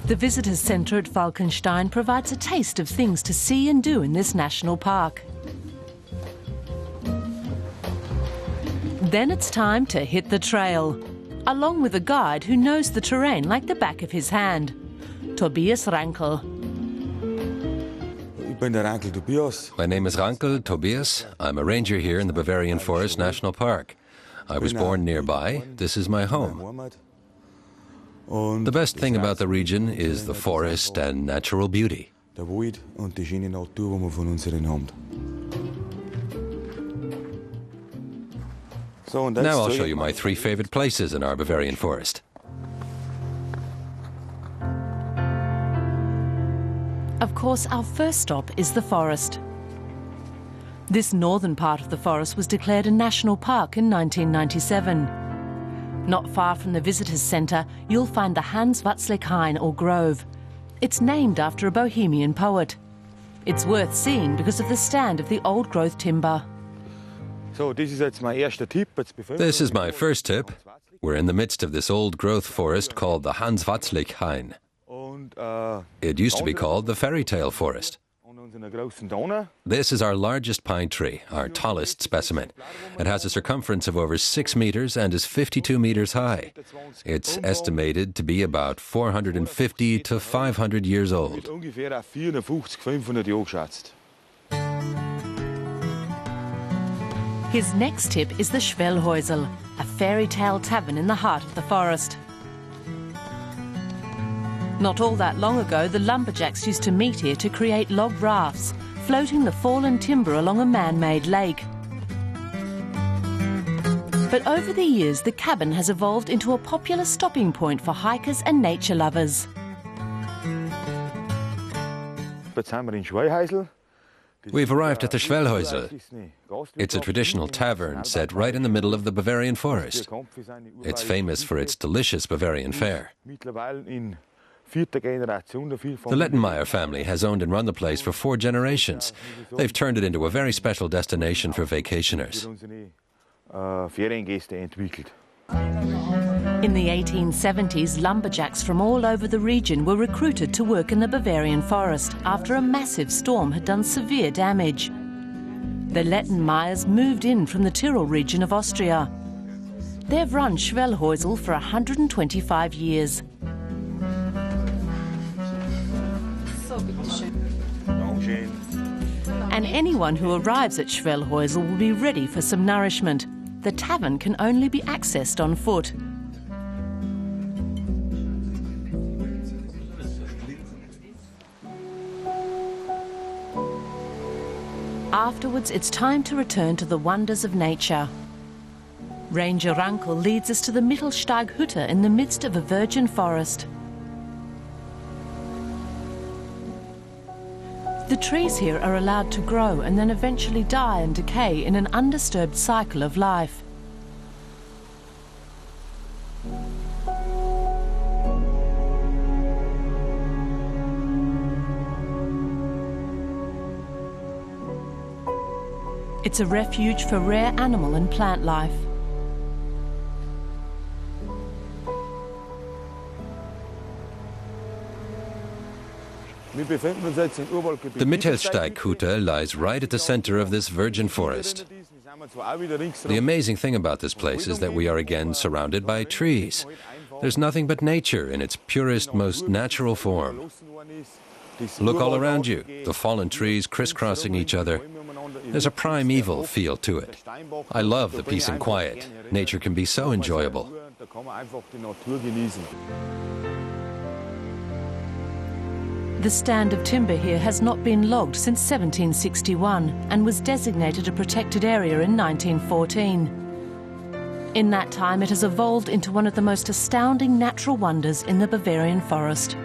The Visitors Centre at Falkenstein provides a taste of things to see and do in this national park. Then it's time to hit the trail, along with a guide who knows the terrain like the back of his hand, Tobias Rankl. My name is Rankl, Tobias. I'm a ranger here in the Bavarian Forest National Park. I was born nearby. This is my home. The best thing about the region is the forest and natural beauty. Now I'll show you my 3 favorite places in our Bavarian Forest. Of course, our first stop is the forest. This northern part of the forest was declared a national park in 1997. Not far from the Visitors Centre, you'll find the hans-watzlik-hain, or grove. It's named after a Bohemian poet. It's worth seeing because of the stand of the old-growth timber. This is my first tip. We're in the midst of this old-growth forest called the hans-watzlik-hain. It used to be called the fairy tale forest. This is our largest pine tree, our tallest specimen. It has a circumference of over 6 meters and is 52 meters high. It's estimated to be about 450 to 500 years old. His next tip is the schwellhäus'l, a fairy tale tavern in the heart of the forest. Not all that long ago, the Lumberjacks used to meet here to create log rafts, floating the fallen timber along a man-made lake. But over the years, the cabin has evolved into a popular stopping point for hikers and nature lovers. We've arrived at the Schwellhäus'l. It's a traditional tavern set right in the middle of the Bavarian Forest. It's famous for its delicious Bavarian fare. The Lettenmeyer family has owned and run the place for 4 generations. They've turned it into a very special destination for vacationers. In the 1870s, lumberjacks from all over the region were recruited to work in the Bavarian Forest after a massive storm had done severe damage. The Lettenmeyers moved in from the Tyrol region of Austria. They've run Schwellhäus'l for 125 years. And anyone who arrives at Schwellhäus'l will be ready for some nourishment. The tavern can only be accessed on foot. Afterwards, it's time to return to the wonders of nature. Ranger Rankl leads us to the Mittelstag Hütte in the midst of a virgin forest. The trees here are allowed to grow and then eventually die and decay in an undisturbed cycle of life. It's a refuge for rare animal and plant life. The Mittelstag-Hütte lies right at the center of this virgin forest. The amazing thing about this place is that we are again surrounded by trees. There's nothing but nature in its purest, most natural form. Look all around you, the fallen trees crisscrossing each other. There's a primeval feel to it. I love the peace and quiet. Nature can be so enjoyable. The stand of timber here has not been logged since 1761 and was designated a protected area in 1914. In that time, it has evolved into one of the most astounding natural wonders in the Bavarian Forest.